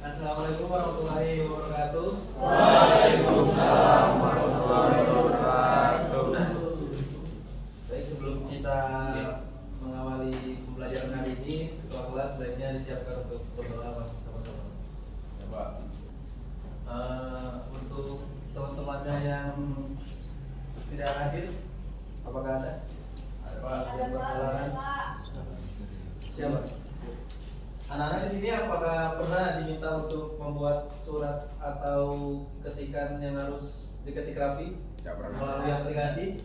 Assalamualaikum warahmatullahi wabarakatuh. Waalaikumsalam warahmatullahi wabarakatuh. Baik, sebelum kita mengawali pembelajaran hari ini, ketua kelas sebaiknya disiapkan untuk berdoa sama-sama. Ya, Pak. Untuk teman-temannya yang tidak hadir, apakah ada? Ada, Pak. Yang berhalangan? Siapa? Anak-anak di sini apakah pernah diminta untuk membuat surat atau ketikan yang harus diketik rapi Tidak pernah. melalui aplikasi?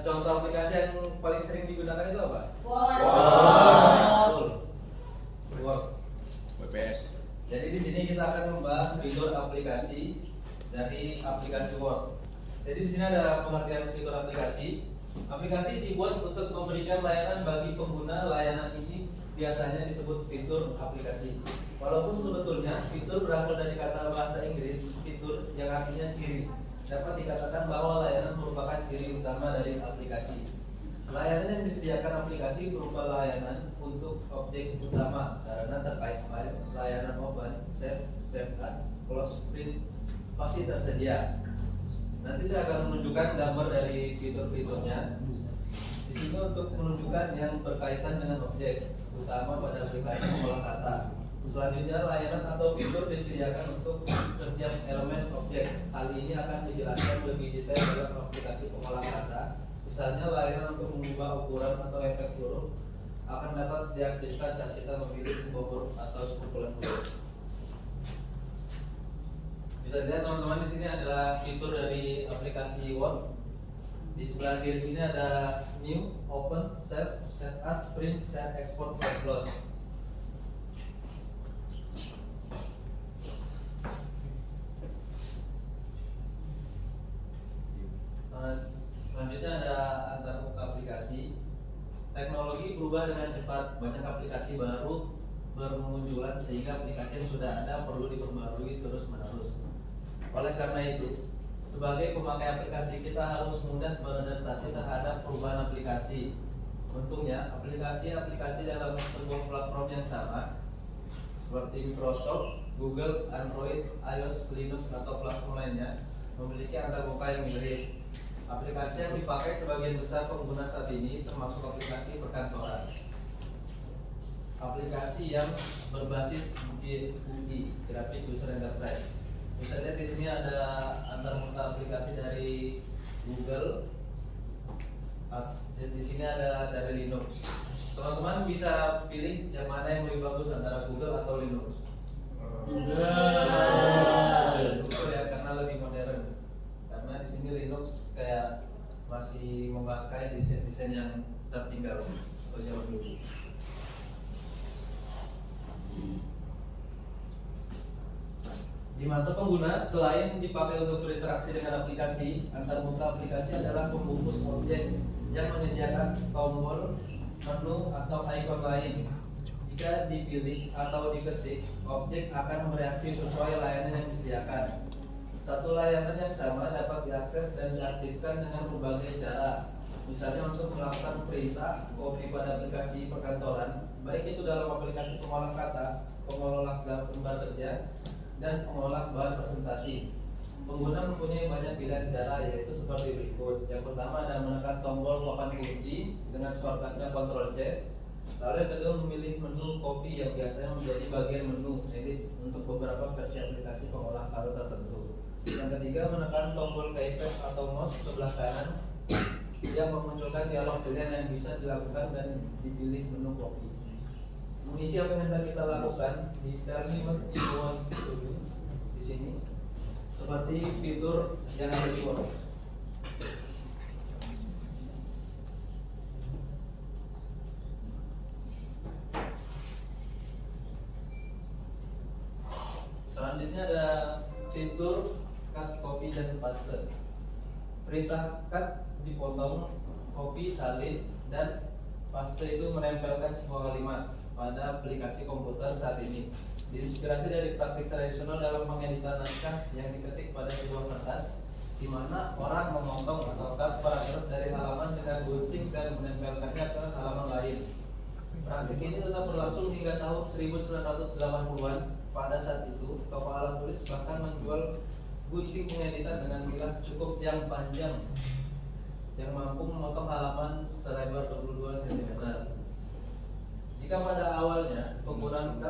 Contoh aplikasi yang paling sering digunakan itu apa? Betul. Word. WPS. Jadi di sini kita akan membahas fitur aplikasi dari aplikasi Word. Jadi di sini ada pengertian fitur aplikasi. Aplikasi dibuat untuk memberikan layanan bagi pengguna. Layanan ini biasanya disebut fitur aplikasi. Walaupun sebetulnya fitur berasal dari kata bahasa Inggris fitur yang artinya ciri. Dapat dikatakan bahwa layanan merupakan ciri utama dari aplikasi. Layanan yang disediakan aplikasi berupa layanan untuk objek utama karena terkait file, layanan open, save as, close, print pasti tersedia. Nanti saya akan menunjukkan gambar dari fitur-fiturnya. Di sini untuk menunjukkan yang berkaitan dengan objek, utama pada aplikasi pengolah kata. Selanjutnya layanan atau fitur disediakan untuk setiap elemen objek. Hal ini akan dijelaskan lebih detail dalam aplikasi pengolah kata. Misalnya layanan untuk mengubah ukuran atau efek huruf akan dapat diaktifkan saat kita memilih sebuah huruf atau sekumpulan huruf. Bisa dilihat teman-teman, di sini adalah fitur dari aplikasi Word. Di sebelah kiri sini ada New, Open, Save, Save As, Print, Share, Export, dan Close. Selanjutnya ada antarmuka aplikasi. Teknologi berubah dengan cepat, banyak aplikasi baru bermunculan sehingga aplikasi yang sudah ada perlu diperbarui terus-menerus. Oleh karena itu, sebagai pemakai aplikasi kita harus mudah beradaptasi terhadap perubahan aplikasi. Untungnya, aplikasi-aplikasi dalam sebuah platform yang sama seperti Microsoft, Google, Android, iOS, Linux, atau platform lainnya memiliki antarmuka yang mirip. Aplikasi yang dipakai sebagian besar pengguna saat ini termasuk aplikasi perkantoran, aplikasi yang berbasis GUI (Graphic User Interface). Misalnya di sini ada antarmuka aplikasi dari Google, di sini ada dari Linux. Teman-teman bisa pilih yang mana yang lebih bagus antara Google atau Linux. Google ya, karena lebih modern. Karena di sini Linux kayak masih memakai desain-desain yang tertinggal atau jauh dulu. Di mata pengguna, selain dipakai untuk berinteraksi dengan aplikasi, antarmuka aplikasi adalah pembungkus objek yang menyediakan tombol, menu, atau ikon lain. Jika dipilih atau diketik, objek akan bereaksi sesuai layanan yang disediakan. Satu layanan yang sama dapat diakses dan diaktifkan dengan berbagai cara. Misalnya untuk melakukan perintah, copy pada aplikasi perkantoran, baik itu dalam aplikasi pengolah kata, pengolah gambar kerja, dan pengolah bahan presentasi. Pengguna mempunyai banyak pilihan cara, yaitu seperti berikut. Yang pertama adalah menekan tombol papan kunci dengan shortcutnya Ctrl C. Lalu yang kedua memilih menu copy yang biasanya menjadi bagian menu edit untuk beberapa versi aplikasi pengolah kata tertentu. Yang ketiga menekan tombol keypad atau mouse sebelah kanan yang memunculkan dialog pilihan yang bisa dilakukan dan dipilih menu copy. Mengisi apa yang hendak kita lakukan di terminal di sini seperti fitur yang ada di Word. Selanjutnya ada fitur cut, copy, dan paste. Perintah cut dipotong, copy salin, dan paste itu menempelkan sebuah kalimat pada aplikasi komputer saat ini. Diinspirasi dari praktik tradisional dalam pengeditan naskah yang diketik pada sebuah kertas, di mana orang memotong atau cut paragraf dari halaman dengan gunting dan menempelkannya ke halaman lain. Praktik ini tetap berlangsung hingga tahun 1980-an. Pada saat itu, toko alat tulis bahkan menjual gunting pengeditan dengan bilah cukup yang panjang yang mampu memotong halaman selebar 22 cm. Jika pada awalnya penggunaan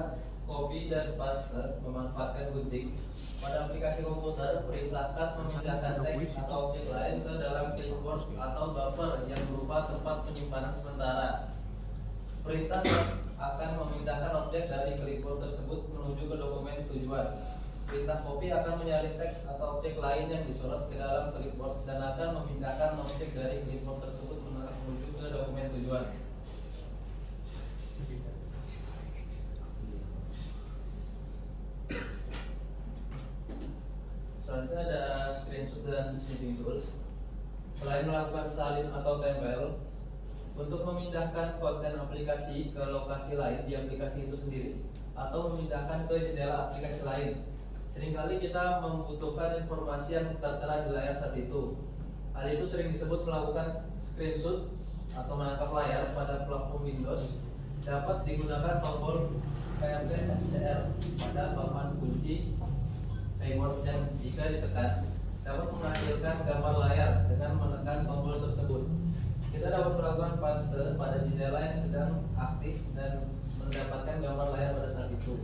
copy dan paste memanfaatkan gunting, pada aplikasi komputer perintahkan memindahkan teks atau objek lain ke dalam clipboard atau buffer yang berupa tempat penyimpanan sementara. Perintah akan memindahkan objek dari clipboard tersebut menuju ke dokumen tujuan. Perintah copy akan menyalin teks atau objek lain yang disorot ke dalam clipboard dan akan memindahkan objek dari clipboard tersebut menuju ke dokumen tujuan. Selanjutnya ada screenshot dan snipping tools. Selain melakukan salin atau tempel, untuk memindahkan konten aplikasi ke lokasi lain di aplikasi itu sendiri atau memindahkan ke jendela aplikasi lain, seringkali kita membutuhkan informasi yang tertera di layar saat itu. Hal itu sering disebut melakukan screenshot atau menangkap layar pada platform Windows. Dapat digunakan tombol PMT STR pada papan kunci keyboard yang jika ditekan dapat menghasilkan gambar layar dengan menekan tombol tersebut. Kita dapat melakukan paste pada jendela yang sedang aktif dan mendapatkan gambar layar pada saat itu.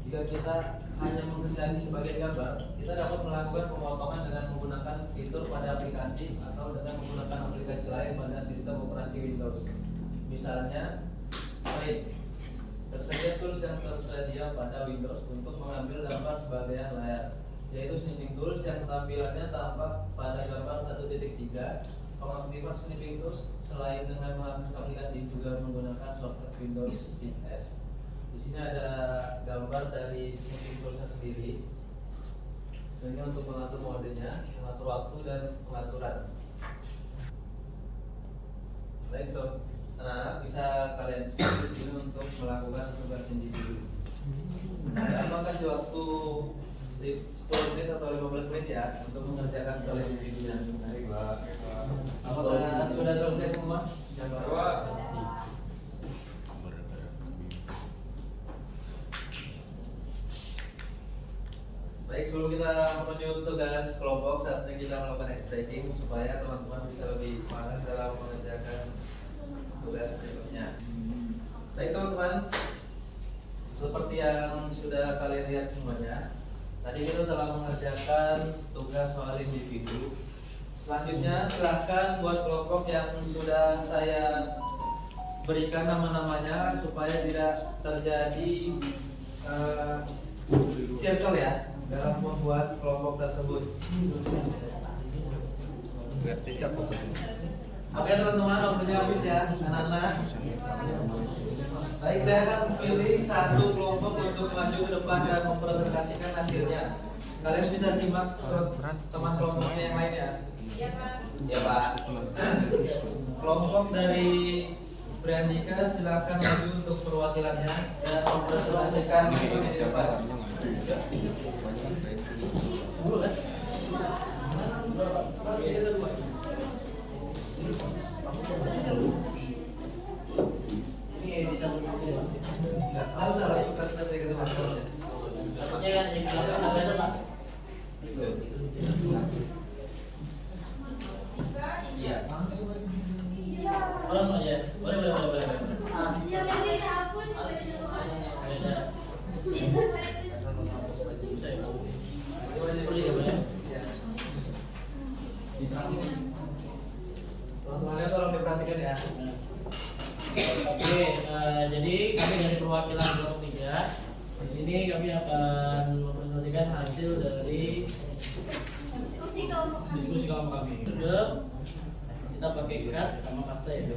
Jika kita hanya menghendaki sebagian gambar, kita dapat melakukan pemotongan dengan menggunakan fitur pada aplikasi atau dengan menggunakan aplikasi lain pada sistem operasi Windows. Misalnya, Frame. Tersedia tools yang tersedia pada Windows untuk mengambil gambar sebagian layar, yaitu snipping tools yang tampilannya tampak pada gambar 1.3. Pengaktifan snipping tools selain dengan mengakses aplikasi juga menggunakan shortcut Windows Shift S. Di sini ada gambar dari snipping toolsnya sendiri. Ini untuk mengatur modenya, mengatur waktu dan pengaturan. Baik tuh, anak-anak bisa kalian skip di sini untuk melakukan tugas individu. Apa kasih waktu 10 menit atau 15 menit ya untuk mengerjakan soal individunya. Apakah sudah selesai semua? Baik, sebelum kita menuju tugas kelompok, saatnya kita melakukan ice breaking supaya teman-teman bisa lebih semangat dalam mengerjakan tugas berikutnya. Baik teman-teman, seperti yang sudah kalian lihat semuanya, tadi kita telah mengerjakan tugas soal individu. Selanjutnya silahkan buat kelompok yang sudah saya berikan nama-namanya supaya tidak terjadi circle ya dalam membuat kelompok tersebut. Oke teman-teman, waktunya habis ya anak-anak. Baik, saya akan pilih satu kelompok untuk maju ke depan dan mempresentasikan hasilnya. Kalian bisa simak teman kelompoknya yang lain ya. Iya Pak. Ya Pak. Kelompok dari Briandika silakan maju untuk perwakilannya dan mempresentasikan di depan. Dulu kan? Ini bisa nggak usah langsung kasih dari teman-teman. Ya kan, yang ada Pak. Iya. Langsung aja. Boleh. Teman-temannya tolong diperhatikan ya. Oke, jadi kami dari perwakilan kelompok 3. Di sini kami akan mempresentasikan hasil dari diskusi kelompok kami. Kita pakai cat sama kasta ya.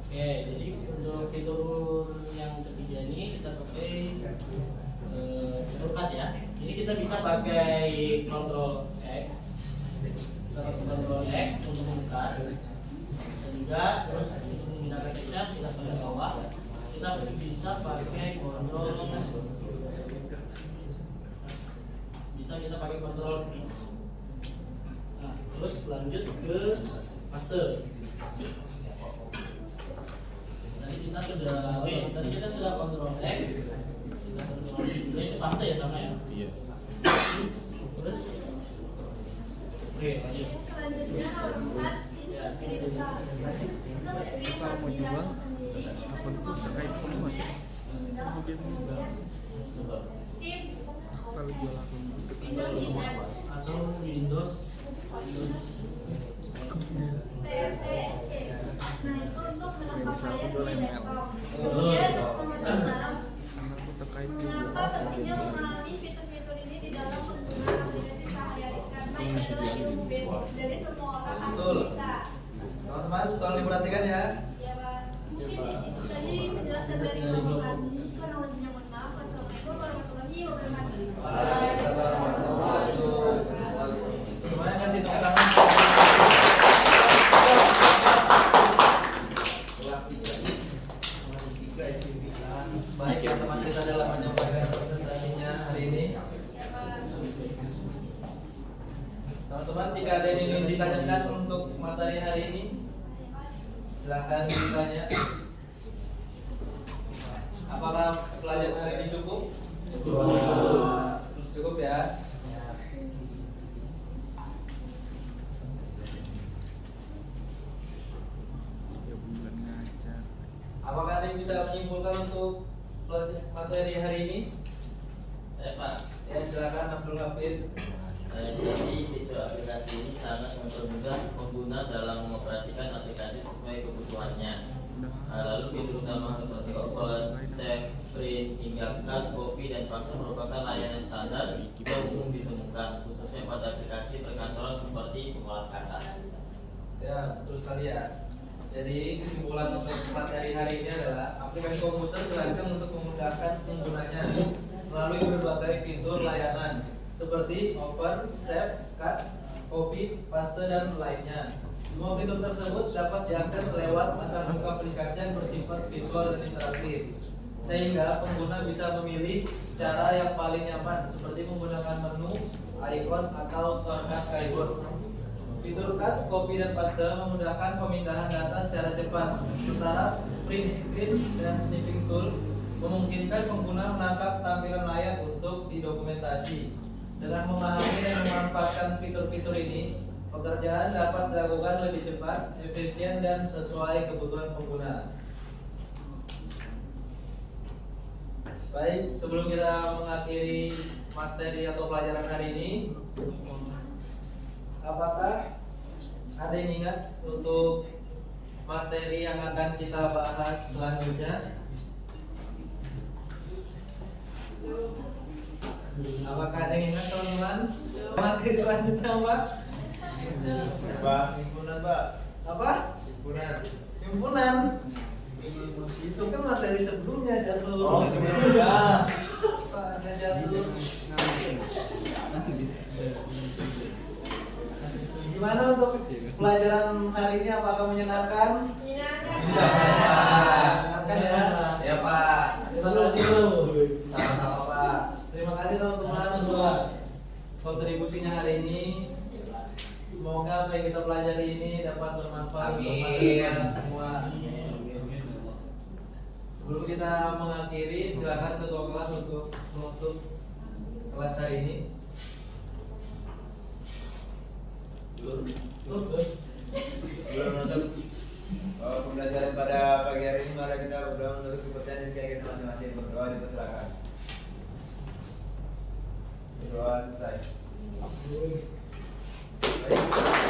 Oke, jadi untuk fitur yang ketiga ini kita pakai fitur cut ya. Ini kita bisa pakai Ctrl X untuk mengkat, dan juga terus untuk memindahkan teksnya kita pakai bawah. Kita bisa pakai Ctrl lanjut ke master. Tadi kita sudah, tadi kita sudah kontrol X, kita kontrol Y, itu pasti ya sama ya. Iya. Terus, oke lanjut. Selanjutnya nomor 4 itu screen besar. Untuk screen yang di dalam sendiri bisa cuma Windows, kemudian Windows CF Atau Windows PRTSC. Nah itu untuk menambah layar di laptop. Kemudian nomor 6, mengapa pentingnya memahami fitur-fitur ini di dalam penggunaan aplikasi sehari-hari, karena ini adalah ilmu basic, jadi semua orang harus Betul. bisa. Teman-teman tolong diperhatikan ya. Ya Pak, mungkin itu tadi penjelasan dari Bapak kami. Kurang lebihnya mohon maaf. Wassalamualaikum warahmatullahi wabarakatuh. Semuanya kasih tepuk tangan. Baik ya teman kita dalam menyampaikan presentasinya hari ini. Ya Pak. Teman-teman jika ada yang ingin ditanyakan untuk materi hari ini, silahkan ditanya. Apakah pelajaran hari ini cukup? Cukup ya. Apakah ada yang bisa menyimpulkan untuk materi hari ini? Pak. Ya silakan Abdul Hafid. Jadi fitur aplikasi ini sangat mempermudah pengguna dalam mengoperasikan aplikasi sesuai kebutuhannya. Lalu fitur utama seperti open, save, print, hingga cut, copy, dan paste merupakan layanan standar yang umum ditemukan, khususnya pada aplikasi perkantoran seperti pengolahan kata. Ya betul sekali ya. Jadi kesimpulan untuk materi hari ini adalah aplikasi komputer dirancang untuk memudahkan penggunanya melalui berbagai fitur layanan seperti open, save, cut, copy, paste, dan lainnya. Semua fitur tersebut dapat diakses lewat antarmuka aplikasi yang bersifat visual dan interaktif, sehingga pengguna bisa memilih cara yang paling nyaman seperti menggunakan menu, icon, atau shortcut keyboard. Fitur cut, copy, dan paste memudahkan pemindahan data secara cepat, sementara print screen dan snipping tool memungkinkan pengguna menangkap tampilan layar untuk didokumentasi. Dengan memahami dan memanfaatkan fitur-fitur ini, pekerjaan dapat dilakukan lebih cepat, efisien, dan sesuai kebutuhan pengguna. Baik, sebelum kita mengakhiri materi atau pelajaran hari ini, apakah ada yang ingat untuk materi yang akan kita bahas selanjutnya? Apakah ada yang ingat teman-teman? Materi selanjutnya apa? Pak, himpunan Pak. Apa? Himpunan. Himpunan. Itu kan materi sebelumnya jatuh. Oh, sebelumnya. Pak, jatuh. Gimana untuk pelajaran hari ini? Apakah menyenangkan? Menyenangkan. Menyenangkan ya? Ya Pak. Terima kasih Bu. Sama-sama Pak. Terima kasih teman-teman untuk kontribusinya hari ini. Semoga apa yang kita pelajari ini dapat bermanfaat untuk kita semua. Sebelum kita mengakhiri, silakan ketua kelas untuk menutup kelas hari ini. Sebelum menutup pembelajaran pada pagi hari ini, mari kita berdoa menutup kepercayaan dan keyakinan masing-masing. Berdoa dipersilakan. Berdoa selesai. Baik.